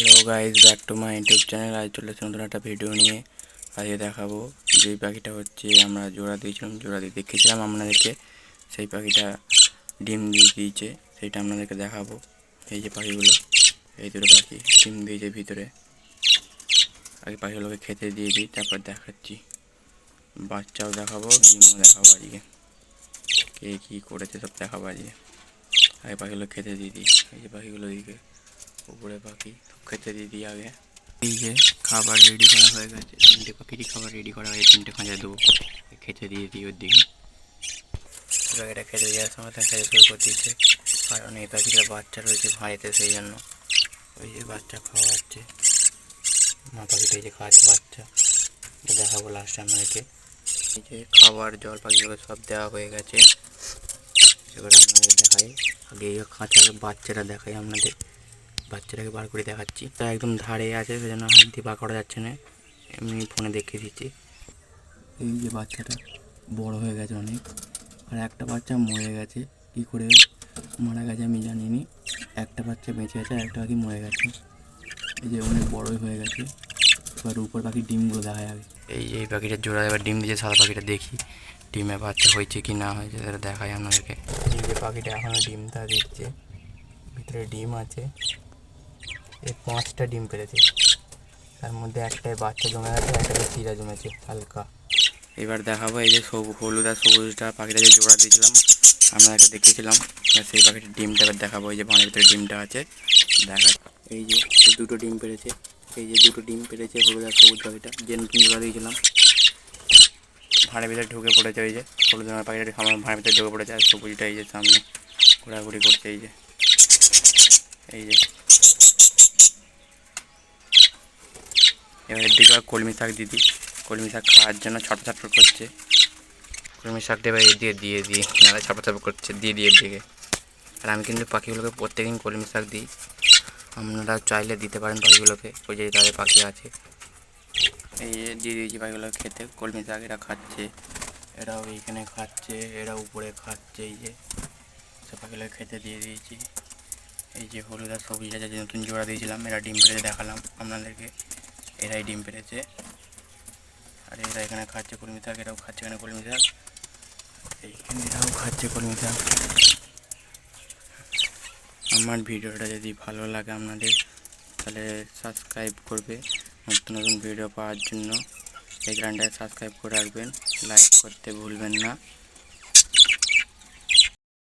Hello guys, back to my YouTube channel. আজ চলেছে নতুন একটা ভিডিও নিয়ে। আজকে দেখাবো যে পাখিটা হচ্ছে আমরা জোড়া দিয়েছিলাম, জোড়া দিয়ে দেখেছিলাম আপনাদেরকে। সেই পাখিটা ডিম দিয়ে দিয়েছে, সেইটা আপনাদেরকে দেখাবো। এই যে পাখিগুলো, এই দুটো পাখি ডিম দিয়েছে ভিতরে। আগে পাখিগুলোকে খেতে দিয়ে দিই, তারপর দেখাচ্ছি। বাচ্চাও দেখাবো, ডিমও দেখাবো। আজকে কে কী করেছে সব দেখাবো আজকে। আগে পাখিগুলো খেতে দিয়ে দিই। এই যে পাখিগুলো দিকে উপরে পাখি খেতে দিয়ে দিই আগে। এই যে খাবার রেডি করা হয়ে গেছে, তিনটে পাখিরই খাবার রেডি করা হয়েছে। তিনটে খাঁচা দেবো, খেতে দিয়ে দিই ওর দিকে। পাখিটা খেতে দেওয়ার সময় খেতে শুরু করে দিচ্ছে, কারণ এই পাখিটা বাচ্চা রয়েছে ভাঁড়েতে, সেই জন্য ওই যে বাচ্চা খাওয়াচ্ছে। মা পাখিটা এই যে খাওয়াচ্ছে বাচ্চা, এটা দেখাবো লাস্টে আপনাদেরকে। এই যে খাবার জল পাখিগুলোকে সব দেওয়া হয়ে গেছে। এবার আপনাদের দেখাই, আগে এই খাঁচার বাচ্চাটা দেখাই আপনাদের। বাচ্চাটাকে বার করে দেখাচ্ছি। তা একদম ধারে আছে, সেজন্য হাত দিয়ে বার করা যাচ্ছে না, এমনি ফোনে দেখিয়ে দিচ্ছি। এই যে বাচ্চাটা বড় হয়ে গেছে অনেক, আর একটা বাচ্চা মরে গেছে। কী করে মারা গেছে আমি জানিনি। একটা বাচ্চা বেঁচে আছে, আর একটা পাখি মরে গেছে। এই যে অনেক বড়ই হয়ে গেছে। এবার উপর পাখির ডিমগুলো দেখা যাবে। এই যে এই পাখিটার জোড়া এবার ডিম দিয়েছে, সাদা পাখিটা দেখি ডিমে বাচ্চা হয়েছে কি না হয়েছে, সেটা দেখাই আপনাদেরকে। এই যে পাখিটা এখনও ডিমটা দিচ্ছে, ভিতরে ডিম আছে। এই 5টা ডিম পেড়েছে, তার মধ্যে একটাই বাচ্চা জমে গেছে, একটাতে চিরা জমেছে হালকা। এবার দেখাবো এই যে হলুদ আর সবুজটা পাখিটা যে জোড়া দিয়েছিলাম, আমরা একটা দেখিয়েছিলাম, সেই পাখিটার ডিমটা এবার দেখাবো। এই যে ভাঁড়ের ভিতরে ডিমটা আছে, দেখা। এই যে দুটো ডিম পেড়েছে, এই যে দুটো ডিম পেড়েছে হলুদ আর সবুজ পাখিটা, যে নতুন জোড়া দিয়েছিলাম। ভাঁড়ের ভিতরে ঢুকে পড়েছে, ওই যে হলুদ রঙের পাখিটা আমার ভাঁড়ের ভিতরে ঢুকে পড়েছে, আর সবুজটা এই যে সামনে ঘোরাঘুরি করছে। এই যে এই যে এবার এর দিকে কলমি শাক দিদি, কলমি শাক খাওয়ার জন্য ছটফট করছে। কলমি শাকটা এবার এর দিয়ে দিয়ে দিই, নাহলে ছটফট করছে, দিয়ে দিয়ে এর দিকে। আর আমি কিন্তু পাখিগুলোকে প্রত্যেকদিন কলমি শাক দিই, আপনারা চাইলে দিতে পারেন পাখিগুলোকে। ওই যে তাদের পাখি আছে, এই দিয়ে দিয়েছি পাখিগুলোকে খেতে কলমি শাক। এরা খাচ্ছে, এরাও এইখানে খাচ্ছে, এরা উপরে খাচ্ছে। এই যে সব পাখিগুলোকে খেতে দিয়ে দিয়েছি। এই যে হলুদ আর সবুজটা যে নতুন জোড়া দিয়েছিলাম, এরা ডিম পেড়েছে, দেখালাম আপনাদেরকে। এরাই ডিম পেড়েছে, আর এরা এখানে খাচ্ছে কলমি শাক, এরাও খাচ্ছে এখানে কলমি শাক, এইখানে এরাও খাচ্ছে কলমি শাক। আমার ভিডিওটা যদি ভালো লাগে আপনাদের, তাহলে সাবস্ক্রাইব করবে নতুন নতুন ভিডিও পাওয়ার জন্য। এই চ্যানেলটাকে সাবস্ক্রাইব করে রাখবেন, লাইক করতে ভুলবেন না।